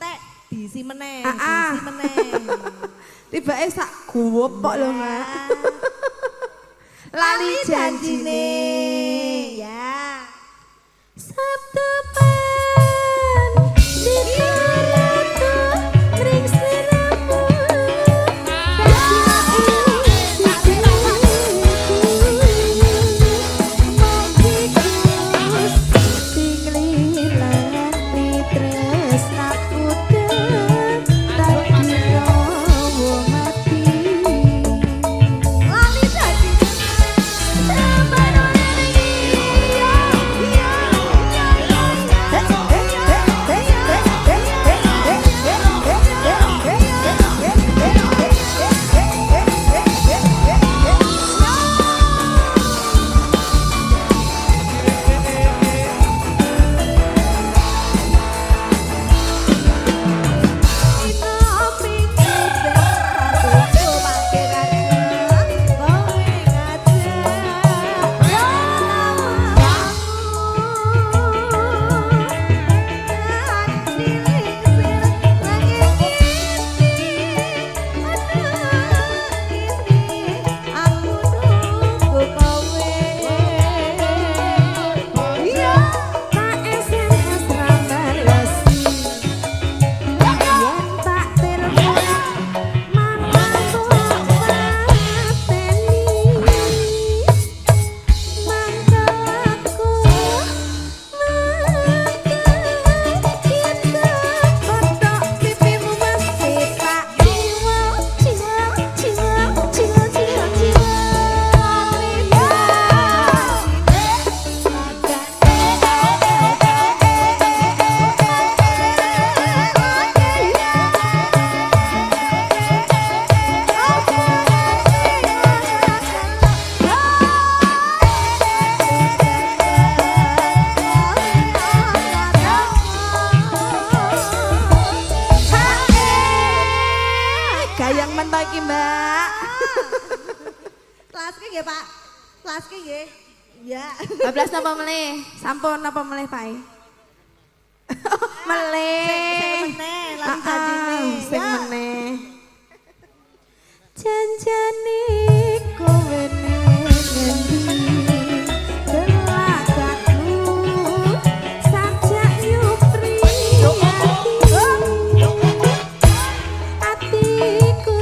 entek diisi meneh, diisi meneh. Tibake sak gopok lho, Mak. Lali janjine. Ya. Sabtu pan di karatu ring siramu Gayang mentok iki, Mbak. Laske nggih, Pak. Laske nggih. Ya. Bablas napa melih? Sampun napa melih, Pak? Melih. Sing meneh, lali janjine. Sing Ya. meneh. janjane kowe ngendi delakatmu sajak nyupri atiku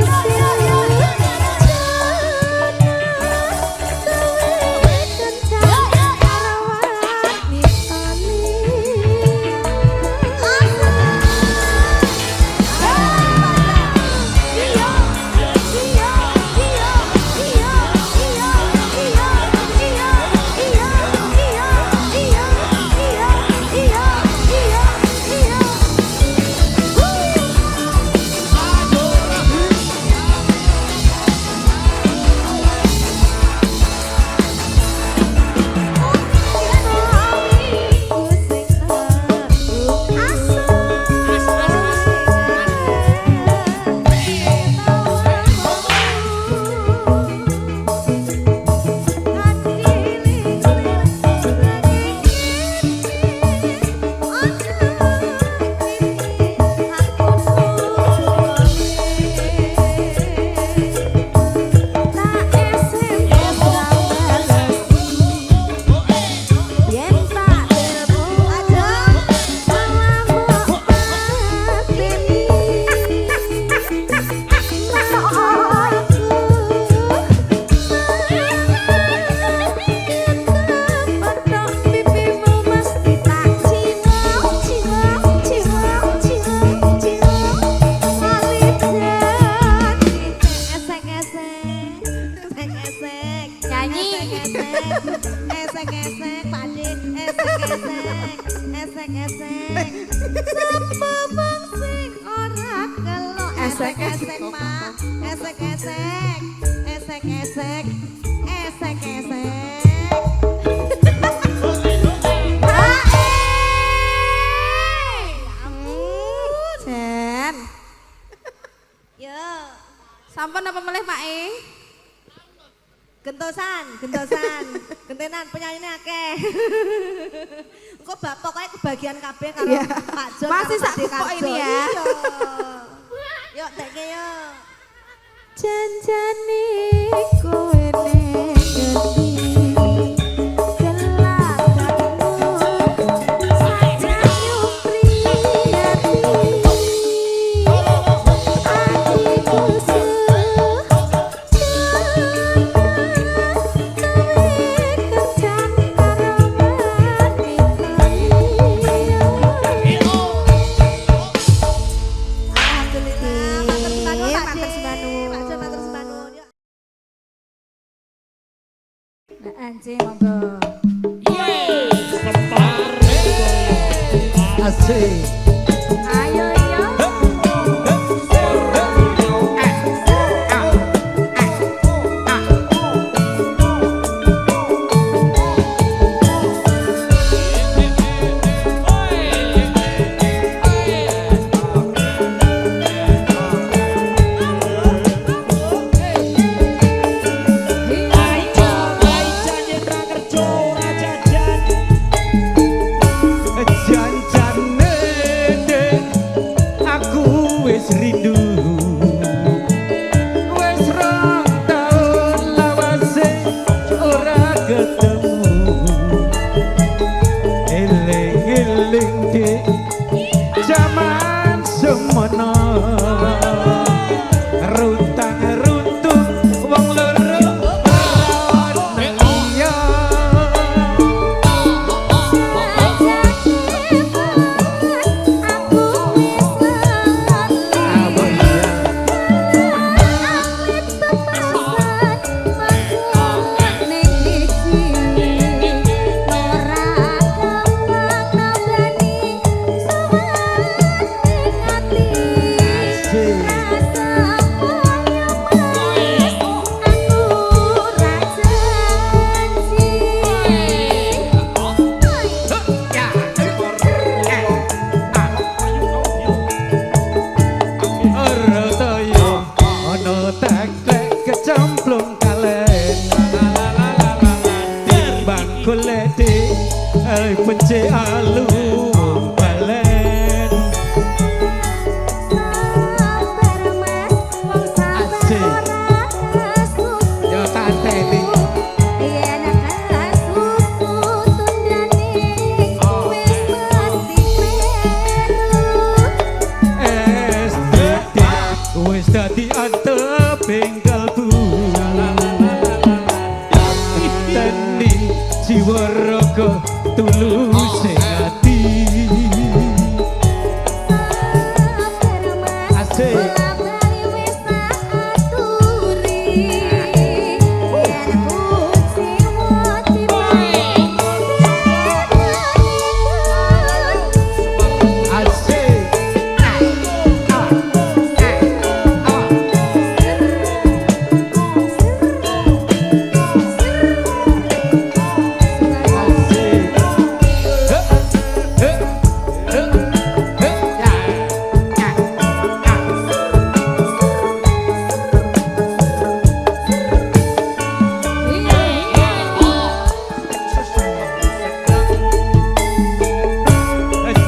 Esek-esek, Pakde. Esek-esek. Esek-esek. Sapa wong sing ora kelok. Esek-esek, Pak. Esek-esek. Esek-esek. Esek-esek. Jen. Yo. Sampun apa melih, Pak? Gentosan. Gentenan penyanyinya akeh. Engko pokoknya kebagian kabeh karo Iya. Pak Jo. Masih karo Pak sak kupok Dekarjo. ini ya. Iya. Yuk tekke yuk. Janjane kowe ning ngendi gelagatmu sajak nyupriyati atiku kencan karo Alhamdulillah, matur sembah nuwun, Pak Matur De. sembah nuwun. Pak Jo matur sembah nuwun. Yuk. Anjing monggo. Asik. Ayo yo. Janjane dek, aku wis rindu. Wis rong taun lawase ora ketemu. Eling-eling dek, jaman semono. Runtang runtuh wong loro ora liya. Kecemplung kalen timbang kuleti pece alu balen yo tanteni es dadi wis dadi anteping kalbu teni jiwa raga tulus ati asik asik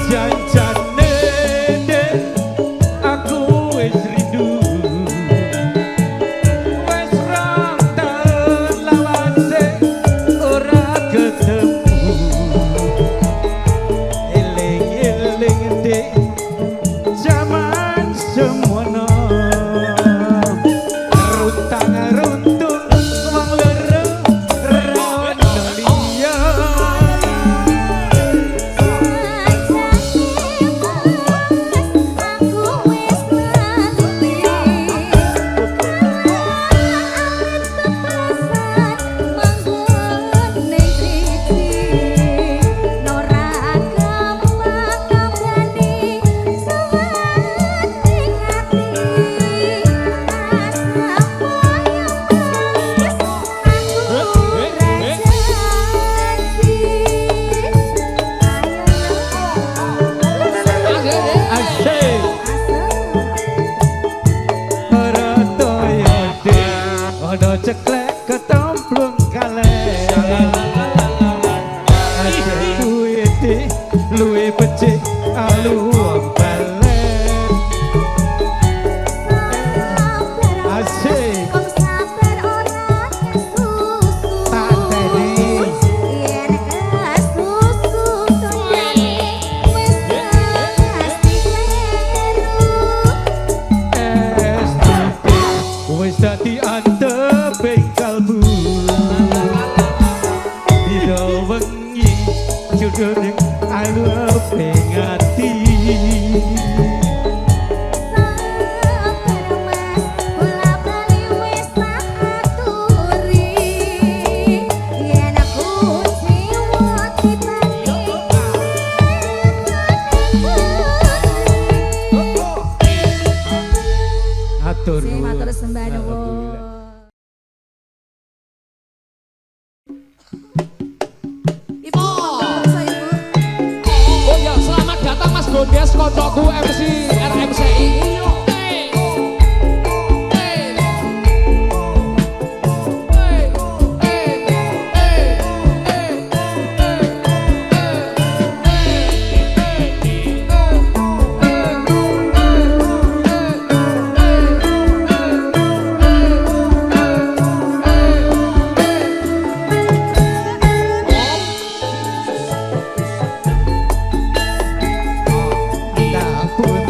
janjane dek, aku wis rindu. Wis rong taun lawase ora ketemu. Eling-eling dek, jaman semono. Runtang runtuh wong loro rono liya. Asik ora toyo dek, ana ceklek ketompo plung kaleh aja duwite luwe becik aluang balen asik Kok sabar ora kesusu tanteni yen kesusu tonyane wis pasti kleru wis dadi anteping kalbu dina wengi judulnya alu pengati sabar mas bola bali wis tak aturi yen aku jiwa dibali atur Sing matur nuwun. sembah nuwun. Alhamdulillah. Ibu, monggo ibu. Oh ya, selamat datang Mas Gondes, koncoku MC RMCI. Tak pun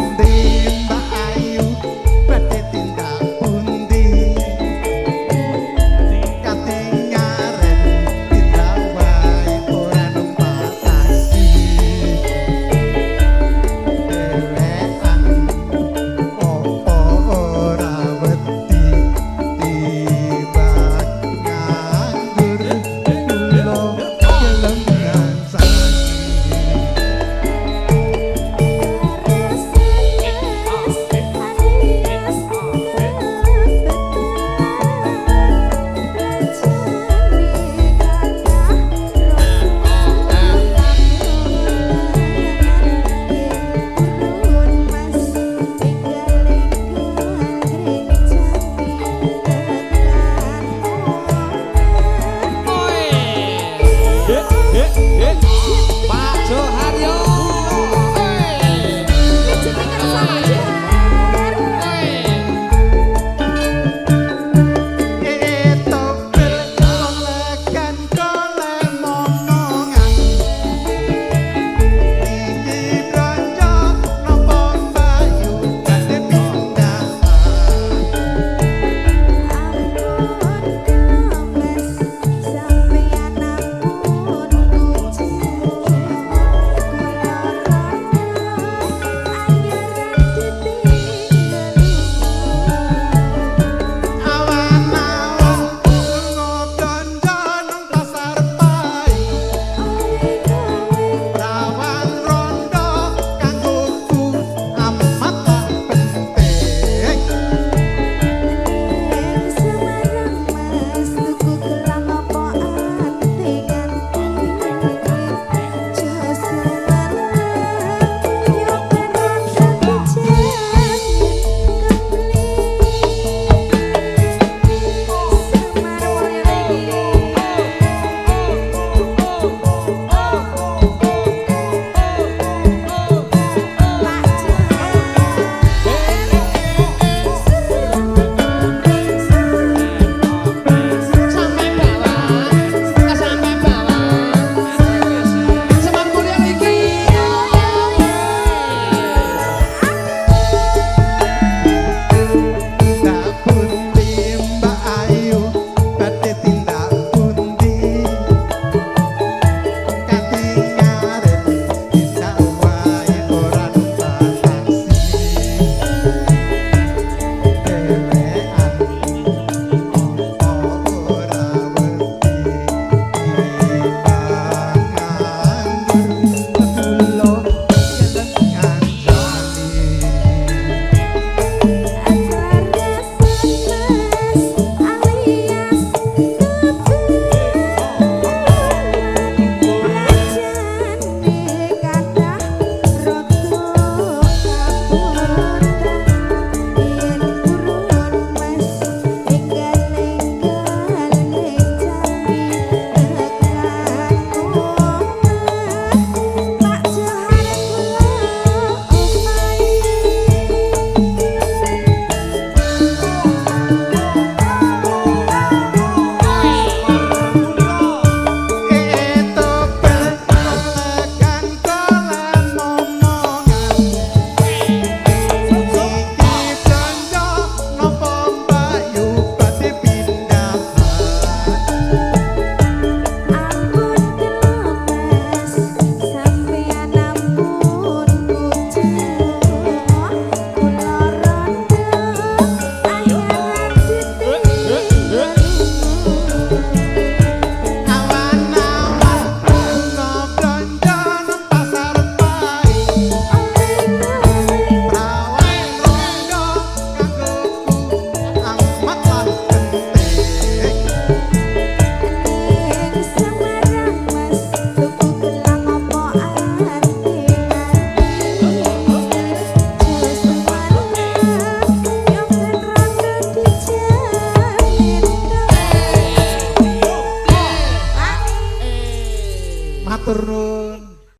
matur nuwun.